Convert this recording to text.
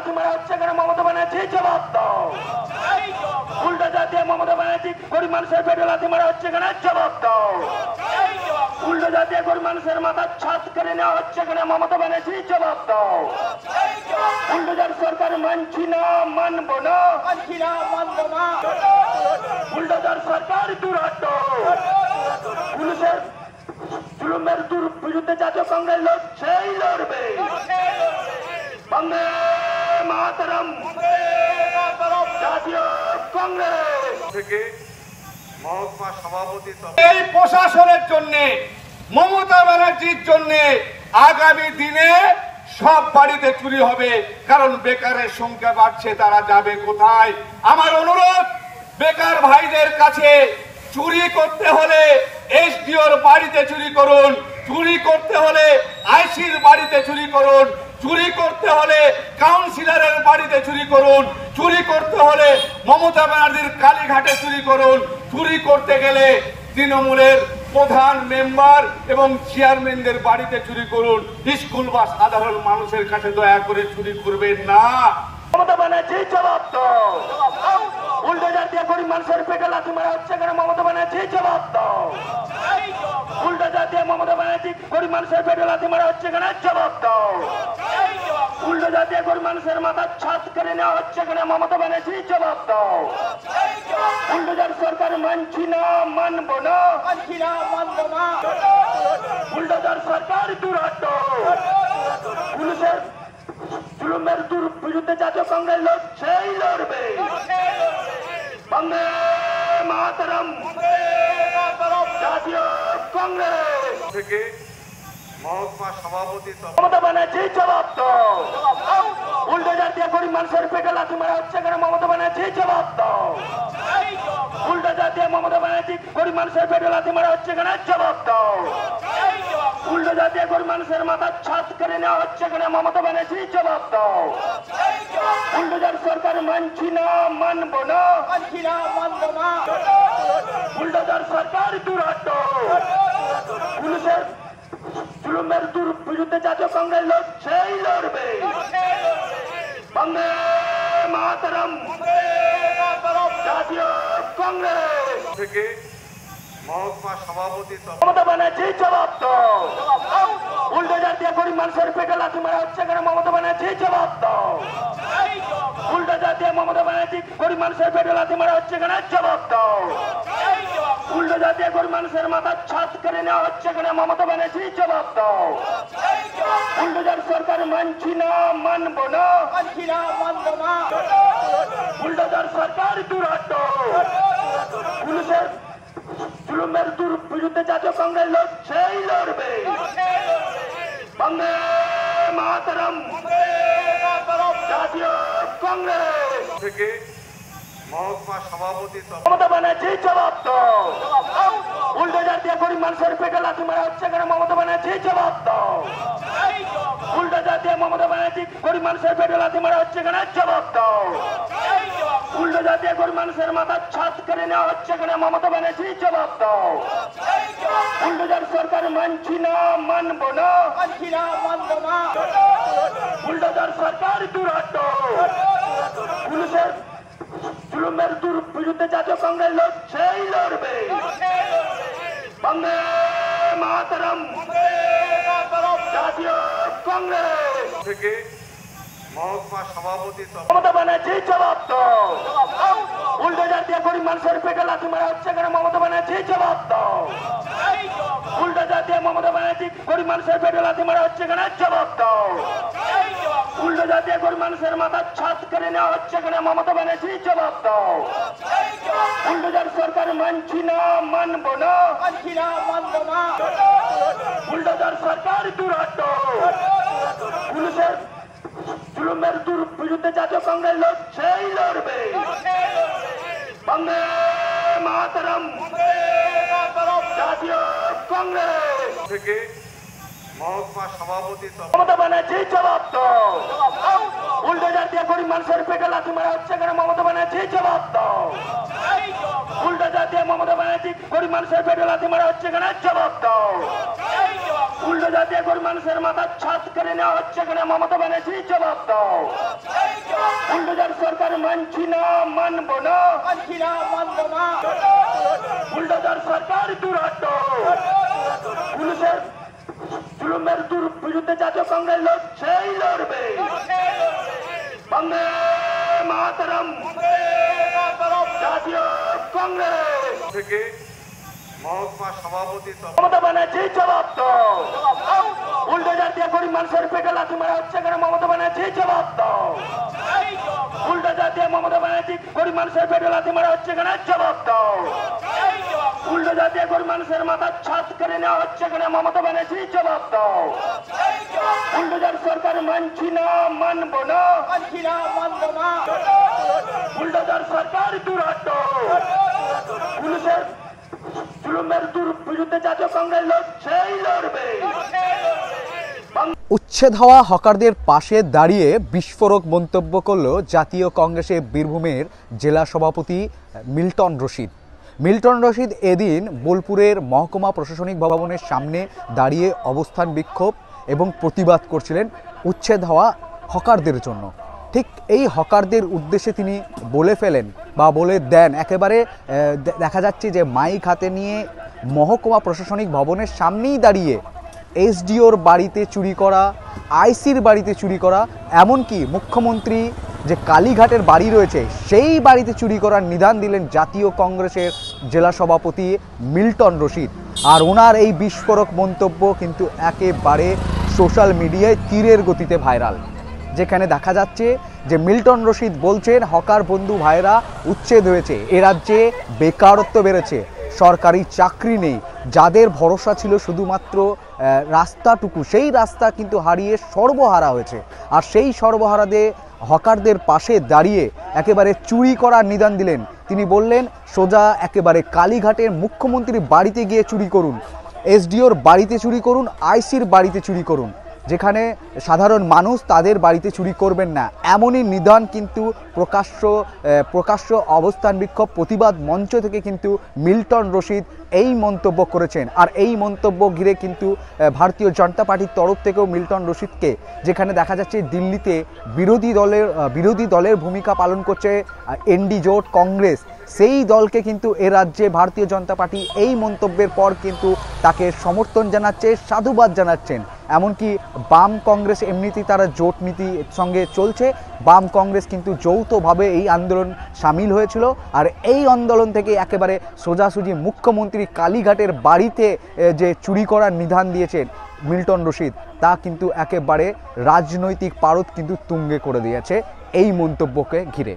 লাথি মারা হচ্ছে কেন মমতা ব্যানার্জি জবাব দাও। উল্টো জাতীয় মমতা ব্যানার্জি গরিব মানুষের পেটে লাথি মারা হচ্ছে কেন জবাব দাও। উল্টো জাতীয় গরিব মানুষের মাথার ছাদ কেড়ে নেওয়া হচ্ছে কেন মমতা ব্যানার্জি জবাব দাও। উল্টোজার সরকার মানছি না, মানবো না, উল্টোজার সরকার দূর হটো। পুলিশের জুলুমের বিরুদ্ধে জাতীয় কংগ্রেস লড়ছেই লড়বে। বন্দে মাতরম, জাতীয় কংগ্রেস থেকে মহকুমা সভাপতি এই প্রশাসনের জন্য, মমতা ব্যানার্জির জন্য আগামী দিনে সব বাড়িতে চুরি হবে, কারণ বেকারের সংখ্যা বাড়ছে, তারা যাবে কোথায়? আমার অনুরোধ বেকার ভাইদের কাছে, চুরি করতে হলে এসডিওর বাড়িতে চুরি করুন, চুরি করতে হলে আইসির বাড়িতে চুরি করুন, চুরি করতে হলে কাউন্সিলরের বাড়িতে চুরি করুন, চুরি করতে হলে মমতা ব্যানার্জির কালীঘাটে চুরি করুন, চুরি করতে গেলে তৃণমূলের প্রধান মেম্বার এবং চেয়ারম্যানদের বাড়িতে চুরি করুন। স্কুল বা সাধারণ মানুষের কাছে দয়া করে চুরি করবেন না। মমতা ব্যানার্জি জবাব দাও। উল্টো জাতীয় গরিব মানুষের পেটে লাথি মারা হচ্ছে কেন মমতা ব্যানার্জি জবাব দাও। উল্টো জাতীয় মমতা ব্যানার্জি গরিব মানুষের পেটে লাথি মারা হচ্ছে কেন জবাব দাও। উল্টো জাতীয় গরিব মানুষের মাথার ছাদ কেড়ে নেওয়া হচ্ছে কেন মমতা ব্যানার্জি জবাব দাও। উল্টোজার সরকার মানছি না, মানবো না, উল্টোজার সরকার দূর হটো। পুলিশের জুলুমের বিরুদ্ধে জাতীয় কংগ্রেস লড়ছেই লড়বে। বন্দে মাতরম, জাতীয় কংগ্রেস থেকে মহকুমা সভাপতি মমতা ব্যানার্জি জবাব দাও। উল্টো জাতীয় গরিব মানুষের পেটে লাথি মারা হচ্ছে কেন মমতা ব্যানার্জি জবাব দাও। উল্টো জাতীয় মমতা ব্যানার্জি গরিব মানুষের পেটে লাথি মারা হচ্ছে কেন জবাব দাও। উল্টো জাতীয় গরিব মানুষের মাথার ছাদ কেড়ে নেওয়া হচ্ছে কেন মমতা ব্যানার্জি জবাব দাও। উল্টোজার সরকার মানছি না, মানবো না, উল্টোজার সরকার দূর হটো। পুলিশের জুলুমের বিরুদ্ধে জাতীয় কংগ্রেস লড়ছেই লড়বে। বন্দে মাতরম, জাতীয় কংগ্রেস থেকে মহকুমা সভাপতি মমতা ব্যানার্জি জবাব দাও। উল্টো জাতীয় গরিব মানুষের পেটে লাথি মারা হচ্ছে কেন মমতা ব্যানার্জি জবাব দাও। উল্টো জাতীয় মমতা ব্যানার্জি গরিব মানুষের পেটে লাথি মারা হচ্ছে কেন জবাব দাও। উল্টো জাতীয় গরিব মানুষের মাথার ছাদ কেড়ে নেওয়া হচ্ছে কেন মমতা ব্যানার্জি জবাব দাও। উল্টোজার সরকার মানছি না, মানবো না, উল্টোজার সরকার দূর হটো। পুলিশের জুলুমের বিরুদ্ধে জাতীয় কংগ্রেস লড়ছেই লড়বে। বন্দে মাতরম, জাতীয় কংগ্রেস থেকে মহকুমা সভাপতি মমতা ব্যানার্জি জবাব দাও। উল্টো জাতীয় গরিব মানুষের পেটে লাথি মারা হচ্ছে কেন মমতা ব্যানার্জি জবাব দাও। উল্টো জাতীয় মমতা ব্যানার্জি গরিব মানুষের পেটে লাথি মারা হচ্ছে কেন জবাব দাও। উল্টো জাতীয় গরিব মানুষের মাথার ছাদ কেড়ে নেওয়া হচ্ছে কেন মমতা ব্যানার্জি জবাব দাও। উল্টোজার সরকার মানছি না, মানবো না, উল্টোজার সরকার দূর হটো। পুলিশের জুলুমের বিরুদ্ধে জাতীয় কংগ্রেস লড়ছেই লড়বে। বন্দে মাতরম, জাতীয় কংগ্রেস থেকে মহকুমা সভাপতি মমতা ব্যানার্জি জবাব দাও। উল্টো জাতীয় গরিব মানুষের পেটে লাথি মারা হচ্ছে কেন মমতা ব্যানার্জি জবাব দাও। উল্টো জাতীয় মমতা ব্যানার্জি গরিব মানুষের পেটে লাথি মারা হচ্ছে কেন জবাব দাও। উল্টো জাতীয় গরিব মানুষের মাথার ছাদ কেড়ে নেওয়া হচ্ছে কেন মমতা ব্যানার্জি জবাব দাও। উল্টোজার সরকার মানছি না, মানবো না, উল্টোজার সরকার দূর হটো। পুলিশের জুলুমের বিরুদ্ধে জাতীয় কংগ্রেস লড়ছেই লড়বে। বন্দে মাতরম, জাতীয় কংগ্রেস থেকে মহকুমা সভাপতি মমতা ব্যানার্জি জবাব দাও। উল্টো জাতীয় গরিব মানুষের পেটে লাথি মারা হচ্ছে কেন মমতা ব্যানার্জি জবাব দাও। উল্টো জাতীয় মমতা ব্যানার্জি গরিব মানুষের পেটে লাথি মারা হচ্ছে কেন জবাব দাও। উল্টো জাতীয় গরিব মানুষের মাথার ছাদ কেড়ে নেওয়া হচ্ছে কেন মমতা ব্যানার্জি জবাব দাও। বুলডোজার সরকার মানছি না, মানব না, বুলডোজার সরকার দুরাট, পুলিশের জুলুমের বিরুদ্ধে জাতীয় কংগ্রেস লড়ছেই লড়বে। বন্দে মাতরম, জাতীয় কংগ্রেস থেকে মহকুমা সভাপতি মমতা ব্যানার্জি জবাব দাও। বুলডোজার দিয়ে গরিব মানুষের পেটে লাথি মারা হচ্ছে কেন? মমতা ব্যানার্জি জবাব দাও। বুলডোজার দিয়ে মমতা ব্যানার্জি গরিব মানুষের পেটে লাথি মারা হচ্ছে কেন? জবাব দাও। বুলডোজার দিয়ে গরিব মানুষের মাথার ছাদ কেড়ে নেওয়া হচ্ছে কেন? মমতা ব্যানার্জি জবাব দাও। বুলডোজার সরকার মানছি না, মানব না, বুলডোজার সরকার দুরাট, পুলিশের জুলুমের বিরুদ্ধে জাতীয় কংগ্রেস লড়ছেই লড়বে। উচ্ছেদ হওয়া হকারদের পাশে দাঁড়িয়ে বিস্ফোরক মন্তব্য করল জাতীয় কংগ্রেসের বীরভূমের জেলা সভাপতি মিল্টন রশিদ। মিল্টন রশিদ এদিন বোলপুরের মহকুমা প্রশাসনিক ভবনের সামনে দাঁড়িয়ে অবস্থান বিক্ষোভ এবং প্রতিবাদ করছিলেন উচ্ছেদ হওয়া হকারদের জন্য। ঠিক এই হকারদের উদ্দেশ্যে তিনি বলে ফেলেন বা বলে দেন, একেবারে দেখা যাচ্ছে যে মাইক হাতে নিয়ে মহকুমা প্রশাসনিক ভবনের সামনেই দাঁড়িয়ে এসডিওর বাড়িতে চুরি করা, আইসির বাড়িতে চুরি করা, এমনকি মুখ্যমন্ত্রী যে কালীঘাটের বাড়ি রয়েছে সেই বাড়িতে চুরি করার নিদান দিলেন জাতীয় কংগ্রেসের জেলা সভাপতি মিল্টন রশিদ। আর ওনার এই বিস্ফোরক মন্তব্য কিন্তু একেবারে সোশ্যাল মিডিয়ায় তীরের গতিতে ভাইরাল, যেখানে দেখা যাচ্ছে যে মিল্টন রশিদ বলছেন হকার বন্ধু ভাইরা উচ্ছেদ হয়েছে, এ রাজ্যে বেকারত্ব বেড়েছে, সরকারি চাকরি নেই, যাদের ভরসা ছিল শুধুমাত্র রাস্তাটুকু সেই রাস্তা কিন্তু হারিয়ে সর্বহারা হয়েছে। আর সেই সর্বহারাদের হকারদের পাশে দাঁড়িয়ে একেবারে চুরি করার নিদান দিলেন। তিনি বললেন সোজা একেবারে কালীঘাটের মুখ্যমন্ত্রীর বাড়িতে গিয়ে চুরি করুন, এসডিওর বাড়িতে চুরি করুন, আইসির বাড়িতে চুরি করুন, যেখানে সাধারণ মানুষ তাদের বাড়িতে চুরি করবেন না, এমনই নিদান কিন্তু প্রকাশ্য অবস্থান বিক্ষোভ প্রতিবাদ মঞ্চ থেকে কিন্তু মিল্টন রশিদ এই মন্তব্য করেছেন। আর এই মন্তব্য ঘিরে কিন্তু ভারতীয় জনতা পার্টির তরফ থেকেও মিল্টন রশিদকে, যেখানে দেখা যাচ্ছে দিল্লিতে বিরোধী দলের ভূমিকা পালন করছে এনডি জোট কংগ্রেস, সেই দলকে কিন্তু এ রাজ্যে ভারতীয় জনতা পার্টি এই মন্তব্যের পর কিন্তু তাকে সমর্থন জানাচ্ছে, সাধুবাদ জানাচ্ছেন। এমনকি বাম কংগ্রেস এমনিতেই তারা জোট নীতির সঙ্গে চলছে, বাম কংগ্রেস কিন্তু যৌথভাবে এই আন্দোলন সামিল হয়েছিল। আর এই আন্দোলন থেকে একেবারে সোজাসুজি মুখ্যমন্ত্রী কালীঘাটের বাড়িতে যে চুরি করার নিদান দিয়েছেন মিল্টন রশিদ, তা কিন্তু একেবারে রাজনৈতিক পারদ কিন্তু তুঙ্গে করে দিয়েছে এই মন্তব্যকে ঘিরে।